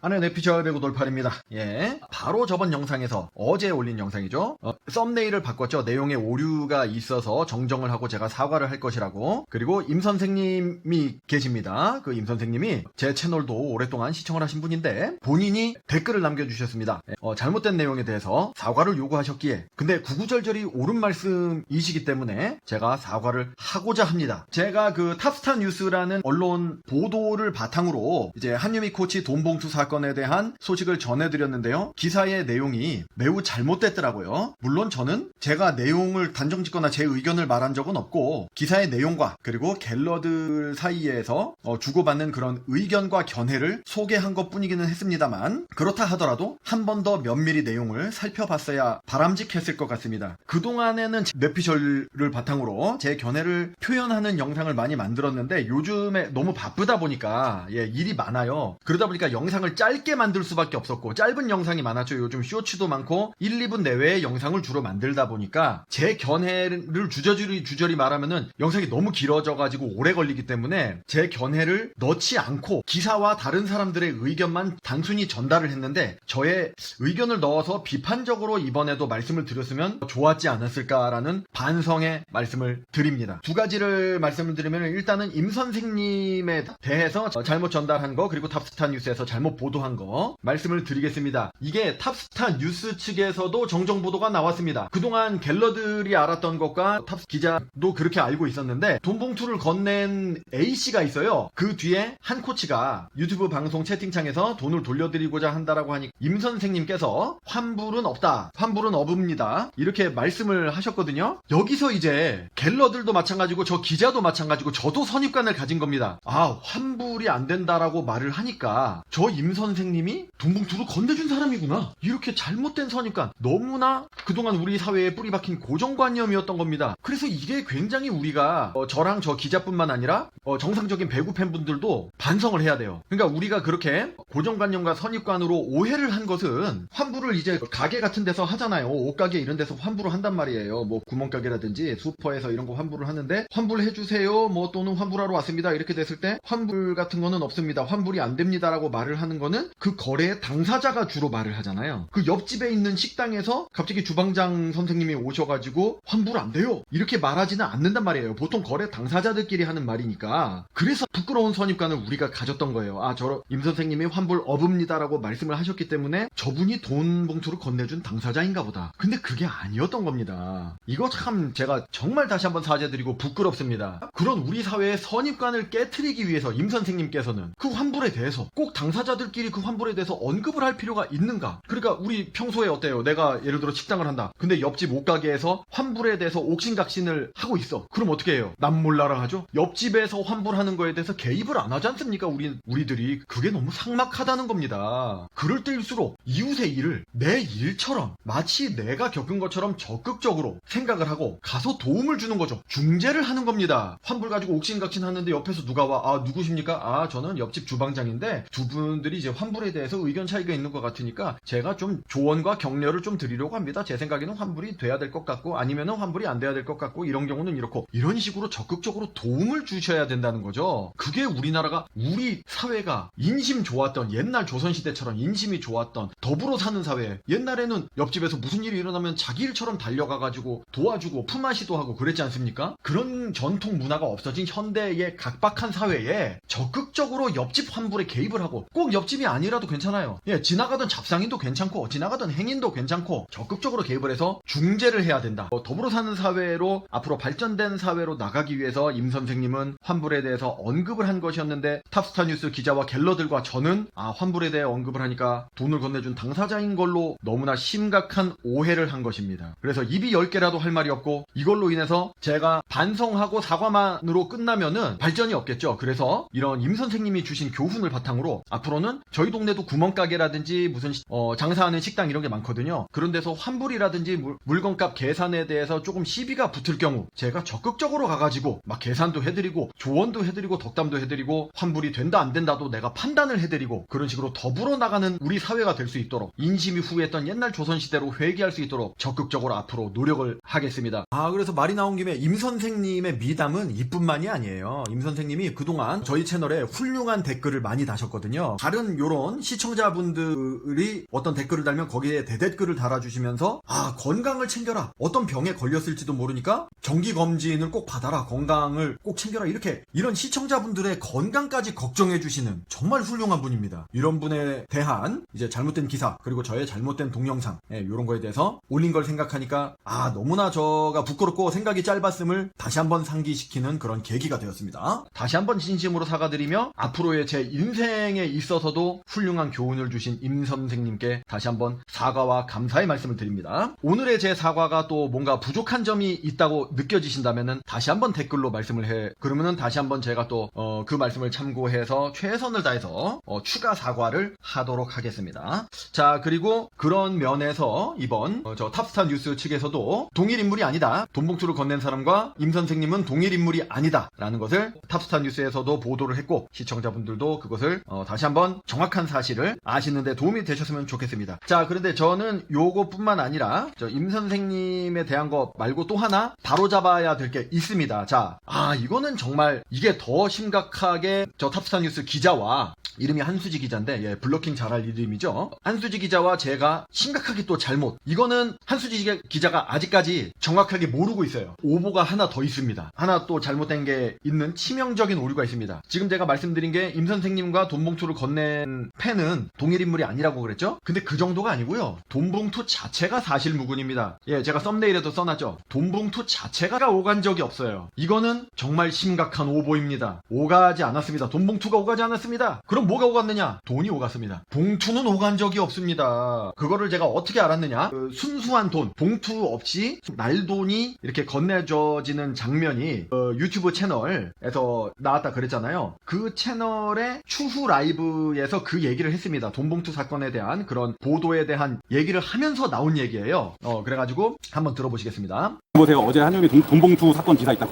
하는 에피소드 158입니다. 예. 바로 저번 영상에서 어제 올린 영상이죠. 썸네일을 바꿨죠. 내용에 오류가 있어서 정정을 하고 제가 사과를 할 것이라고. 그리고 임 선생님이 계십니다. 그 임 선생님이 제 채널도 오랫동안 시청을 하신 분인데 본인이 댓글을 남겨주셨습니다. 잘못된 내용에 대해서 사과를 요구하셨기에 근데 구구절절히 옳은 말씀이시기 때문에 제가 사과를 하고자 합니다. 제가 그 탑스타 뉴스라는 언론 보도를 바탕으로 이제 한유미 코치 돈봉투 사건에 대한 소식을 전해드렸는데요. 기사의 내용이 매우 잘못됐더라고요. 물론 저는 제가 내용을 단정 짓거나 제 의견을 말한 적은 없고 기사의 내용과 그리고 갤러들 사이에서 주고받는 그런 의견과 견해를 소개한 것 뿐이기는 했습니다만 그렇다 하더라도 한 번 더 면밀히 내용을 살펴봤어야 바람직했을 것 같습니다. 그동안에는 뇌피셜을 바탕으로 제 견해를 표현하는 영상을 많이 만들었는데 요즘에 너무 바쁘다 보니까 일이 많아요. 그러다 보니까 영상을 짧게 만들 수밖에 없었고 짧은 영상이 많았죠. 요즘 쇼츠도 많고 1, 2분 내외의 영상을 주로 만들다 보니까 제 견해를 주저리 말하면은 영상이 너무 길어져가지고 오래 걸리기 때문에 제 견해를 넣지 않고 기사와 다른 사람들의 의견만 단순히 전달을 했는데 저의 의견을 넣어서 비판적으로 이번에도 말씀을 드렸으면 좋았지 않았을까라는 반성의 말씀을 드립니다. 두 가지를 말씀을 드리면 일단은 임 선생님에 대해서 잘못 전달한 거 그리고 탑스타 뉴스에서 잘못 보도한 거 말씀을 드리겠습니다. 이게 탑스타 뉴스 측에서도 정정 보도가 나왔습니다. 그동안 갤러들이 알았던 것과 탑스 기자도 그렇게 알고 있었는데 돈봉투를 건넨 A씨가 있어요. 그 뒤에 한 코치가 유튜브 방송 채팅창에서 돈을 돌려드리고자 한다라고 하니 임 선생님께서 환불은 없다. 환불은 없습니다. 이렇게 말씀을 하셨거든요. 여기서 이제 갤러들도 마찬가지고 저 기자도 마찬가지고 저도 선입관을 가진 겁니다. 환불이 안 된다라고 말을 하니까 저 임 선생님이 돈봉투를 건네준 사람이구나. 이렇게 잘못된 선입관. 너무나 그동안 우리 사회에 뿌리 박힌 고정관념이었던 겁니다. 그래서 이게 굉장히 우리가 저랑 저 기자뿐만 아니라 정상적인 배구 팬분들도 반성을 해야 돼요. 그러니까 우리가 그렇게 고정관념과 선입관으로 오해를 한 것은 환불을 이제 가게 같은 데서 하잖아요. 옷가게 이런 데서 환불을 한단 말이에요. 뭐 구멍가게라든지 슈퍼에서 이런 거 환불을 하는데 환불해주세요. 뭐 또는 환불하러 왔습니다. 이렇게 됐을 때 환불 같은 거는 없습니다. 환불이 안 됩니다라고 말을 하는 거는 그 거래의 당사자가 주로 말을 하잖아요. 그 옆집에 있는 식당에서 갑자기 주방장 선생님이 오셔가지고 환불 안 돼요. 이렇게 말하지는 않는단 말이에요. 보통 거래 당사자들끼리 하는 말이니까. 그래서 부끄러운 선입관을 우리가 가졌던 거예요. 저 임 선생님이 환불 없습니다라고 말씀을 하셨기 때문에 저분이 돈 봉투를 건네준 당사자인가 보다. 근데 그게 아니었던 겁니다. 이거 참 제가 정말 다시 한번 사죄드리고 부끄럽습니다. 그런 우리 사회의 선입관을 깨트리기 위해서 임 선생님께서는 그 환불에 대해서 꼭 당사자들끼리 그 환불에 대해서 언급을 할 필요가 있는가? 그러니까 우리 평소에 어때요? 내가 예를 들어 식당을 한다. 근데 옆집 옷가게에서 환불에 대해서 옥신각신을 하고 있어. 그럼 어떻게 해요? 남 몰라라 하죠? 옆집에서 환불하는 거에 대해서 개입을 안 하지 않습니까? 우리들이. 그게 너무 삭막하다는 겁니다. 그럴 때일수록 이웃의 일을 내 일처럼 마치 내가 겪은 것처럼 적극적으로 생각을 하고 가서 도움을 주는 거죠. 중재를 하는 겁니다. 환불 가지고 옥신각신 하는데 옆에서 누가 와? 누구십니까? 저는 옆집 주방장인데 두 분들이 이제 환불에 대해서 의견 차이가 있는 것 같으니까 제가 좀 조언과 격려를 좀 드리려고 합니다. 제 생각에는 환불이 돼야 될 것 같고 아니면은 환불이 안 돼야 될 것 같고 이런 경우는 이렇고 이런 식으로 적극적으로 도움을 주셔야 된다는 거죠. 그게 우리나라가 우리 사회가 인심 좋았던 옛날 조선시대처럼 인심이 좋았던 더불어 사는 사회. 옛날에는 옆집에서 무슨 일이 일어나면 자기 일처럼 달려가가지고 도와주고 품앗이도 하고 그랬지 않습니까? 그런 전통 문화가 없어진 현대의 각박한 사회에 적극적으로 옆집 환불에 개입을 하고 꼭 옆집이 아니라도 괜찮아요. 지나가던 잡상인도 괜찮고 지나가던 행인도 괜찮고 적극적으로 개입을 해서 중재를 해야 된다. 더불어 사는 사회로 앞으로 발전된 사회로 나가기 위해서 임 선생님은 환불에 대해서 언급을 한 것이었는데 탑스타 뉴스 기자와 갤러들과 저는 환불에 대해 언급을 하니까 돈을 건네준 당사자인 걸로 너무나 심각한 오해를 한 것입니다. 그래서 입이 10개라도 할 말이 없고 이걸로 인해서 제가 반성하고 사과만으로 끝나면은 발전이 없겠죠. 그래서 이런 임 선생님이 주신 교훈을 바탕으로 앞으로는 저희 동네도 구멍가게라든지 무슨 장사하는 식당 이런 게 많거든요. 그런 데서 환불이라든지 물건값 계산에 대해서 조금 시비가 붙을 경우 제가 적극적으로 가가지고 막 계산도 해드리고 조언도 해드리고 덕담도 해드리고 환불이 된다 안 된다도 내가 판단을 해드리고 그런 식으로 더불어 나가는 우리 사회가 될 수 있도록 인심이 후회했던 옛날 조선시대로 회귀할 수 있도록 적극적으로 앞으로 노력을 하겠습니다. 그래서 말이 나온 김에 임 선생님의 미담은 이뿐만이 아니에요. 임 선생님이 그동안 저희 채널에 훌륭한 댓글을 많이 다셨거든요. 다른 지금 요런 시청자분들이 어떤 댓글을 달면 거기에 대댓글을 달아주시면서 건강을 챙겨라, 어떤 병에 걸렸을지도 모르니까 정기검진을 꼭 받아라, 건강을 꼭 챙겨라, 이런 시청자분들의 건강까지 걱정해주시는 정말 훌륭한 분입니다. 이런 분에 대한 이제 잘못된 기사, 그리고 저의 잘못된 동영상, 이런 거에 대해서 올린 걸 생각하니까 너무나 저가 부끄럽고 생각이 짧았음을 다시 한번 상기시키는 그런 계기가 되었습니다. 다시 한번 진심으로 사과드리며 앞으로의 제 인생에 있어서도 훌륭한 교훈을 주신 임 선생님께 다시 한번 사과와 감사의 말씀을 드립니다. 오늘의 제 사과가 또 뭔가 부족한 점이 있다고 느껴지신다면은 다시 한번 댓글로 말씀을 그러면은 다시 한번 제가 또 그 말씀을 참고해서 최선을 다해서 추가 사과를 하도록 하겠습니다. 자, 그리고 그런 면에서 이번 저 탑스타 뉴스 측에서도 동일 인물이 아니다, 돈봉투를 건넨 사람과 임 선생님은 동일 인물이 아니다 라는 것을 탑스타 뉴스에서도 보도를 했고, 시청자분들도 그것을 다시 한번 정확한 사실을 아시는데 도움이 되셨으면 좋겠습니다. 자, 그런데 저는 요것뿐만 아니라 임 선생님에 대한 거 말고 또 하나 바로잡아야 될 게 있습니다. 자, 이거는 정말 이게 더 심각하게 저 탑스타 뉴스 기자와, 이름이 한수지 기자인데 블로킹 잘할 이름이죠. 한수지 기자와 제가 심각하게 또 이거는 한수지 기자가 아직까지 정확하게 모르고 있어요. 오보가 하나 더 있습니다. 하나 또 잘못된 게 있는 치명적인 오류가 있습니다. 지금 제가 말씀드린 게 임 선생님과 돈봉투를 건넨 팬은 동일 인물이 아니라고 그랬죠? 근데 그 정도가 아니고요. 돈봉투 자체가 사실무근입니다. 제가 썸네일에도 써놨죠. 돈봉투 자체가 오간 적이 없어요. 이거는 정말 심각한 오보입니다. 오가지 않았습니다. 돈봉투가 오가지 않았습니다. 그럼 뭐가 오갔느냐? 돈이 오갔습니다. 봉투는 오간 적이 없습니다. 그거를 제가 어떻게 알았느냐? 순수한 돈, 봉투 없이 날돈이 이렇게 건네져지는 장면이 유튜브 채널에서 나왔다 그랬잖아요. 그 채널의 추후 라이브에서 그 얘기를 했습니다. 돈봉투 사건에 대한 그런 보도에 대한 얘기를 하면서 나온 얘기예요. 그래가지고 한번 들어보시겠습니다. 보세요. 어제 한여름에 돈봉투 사건 기사 있다.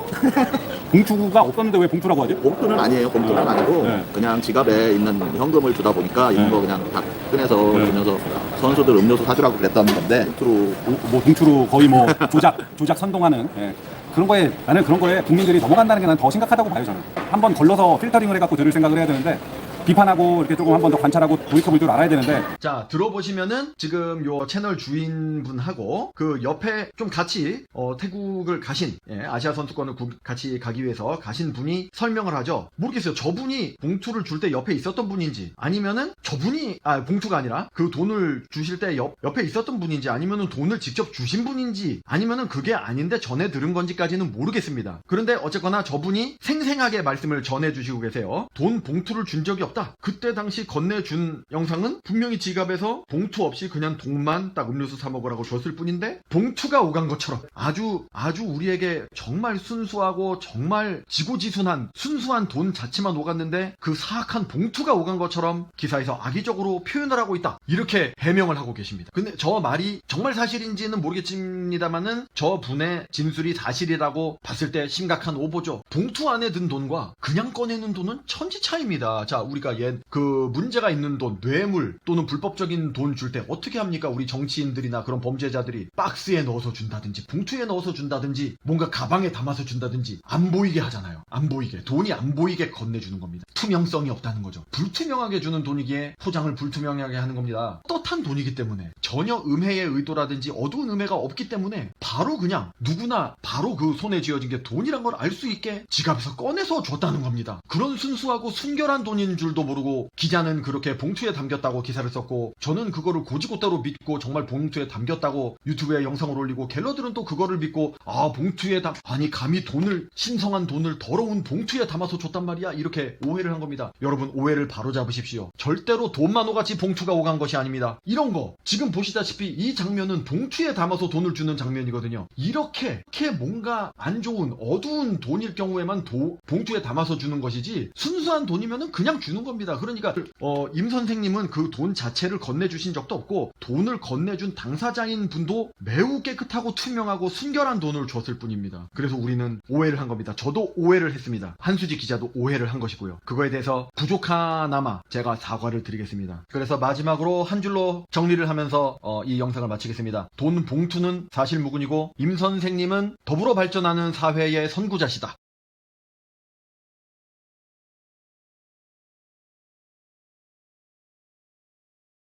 봉투가 없었는데 왜 봉투라고 하지? 봉투는 아니에요. 봉투는 아니고 네. 그냥 지갑에 있는 현금을 주다 보니까 이런 거 그냥 다 꺼내서 주면서 선수들 음료수 사주라고 그랬다는 건데 봉투로 거의 조작 선동하는 그런 거에, 나는 그런 거에 국민들이 넘어간다는 게 난 더 심각하다고 봐요. 저는 한번 걸러서 필터링을 해갖고 들을 생각을 해야 되는데, 비판하고 이렇게 조금 한 번 더 관찰하고 돌이켜볼 알아야 되는데. 자, 들어보시면은 지금 요 채널 주인분하고 그 옆에 좀 같이 태국을 가신 아시아 선수권을 같이 가기 위해서 가신 분이 설명을 하죠. 모르겠어요. 저분이 봉투를 줄 때 옆에 있었던 분인지, 아니면은 저분이 봉투가 아니라 그 돈을 주실 때 옆에 있었던 분인지, 아니면은 돈을 직접 주신 분인지, 아니면은 그게 아닌데 전해 들은 건지까지는 모르겠습니다. 그런데 어쨌거나 저분이 생생하게 말씀을 전해주시고 계세요. 돈 봉투를 준 적이 없다. 그때 당시 건네준 영상은 분명히 지갑에서 봉투 없이 그냥 돈만 딱 음료수 사 먹으라고 줬을 뿐인데, 봉투가 오간 것처럼 아주 우리에게 정말 순수하고 정말 지고지순한 순수한 돈 자체만 오갔는데 그 사악한 봉투가 오간 것처럼 기사에서 악의적으로 표현을 하고 있다, 이렇게 해명을 하고 계십니다. 근데 저 말이 정말 사실인지는 모르겠습니다만은 저 분의 진술이 사실이라고 봤을 때 심각한 오보죠. 봉투 안에 든 돈과 그냥 꺼내는 돈은 천지 차이입니다. 자, 우리가 그 문제가 있는 돈, 뇌물 또는 불법적인 돈 줄 때 어떻게 합니까? 우리 정치인들이나 그런 범죄자들이 박스에 넣어서 준다든지 봉투에 넣어서 준다든지 뭔가 가방에 담아서 준다든지 안 보이게 하잖아요. 안 보이게, 돈이 안 보이게 건네주는 겁니다. 투명성이 없다는 거죠. 불투명하게 주는 돈이기에 포장을 불투명하게 하는 겁니다. 떳한 돈이기 때문에 전혀 음해의 의도라든지 어두운 음해가 없기 때문에 바로 그냥 누구나 바로 그 손에 쥐어진 게 돈이란 걸 알 수 있게 지갑에서 꺼내서 줬다는 겁니다. 그런 순수하고 순결한 돈인 줄도 모르고 기자는 그렇게 봉투에 담겼다고 기사를 썼고, 저는 그거를 고지고대로 믿고 정말 봉투에 담겼다고 유튜브에 영상을 올리고, 갤러들은 또 그거를 믿고 봉투에 아니 감히 돈을, 신성한 돈을 더러운 봉투에 담아서 줬단 말이야, 이렇게 오해를 한 겁니다. 여러분, 오해를 바로잡으십시오. 절대로 돈만 오같이 봉투가 오간 것이 아닙니다. 이런 거 지금 보시다시피 이 장면은 봉투에 담아서 돈을 주는 장면이거든요. 이렇게 뭔가 안 좋은 어두운 돈일 경우에만 봉투에 담아서 주는 것이지, 순수한 돈이면은 그냥 주는 겁니다. 그러니까 임 선생님은 그 돈 자체를 건네주신 적도 없고, 돈을 건네준 당사자인 분도 매우 깨끗하고 투명하고 순결한 돈을 줬을 뿐입니다. 그래서 우리는 오해를 한 겁니다. 저도 오해를 했습니다. 한수지 기자도 오해를 한 것이고요. 그거에 대해서 부족하나마 제가 사과를 드리겠습니다. 그래서 마지막으로 한 줄로 정리를 하면서 이 영상을 마치겠습니다. 돈 봉투는 사실무근이고 임 선생님은 더불어 발전하는 사회의 선구자시다.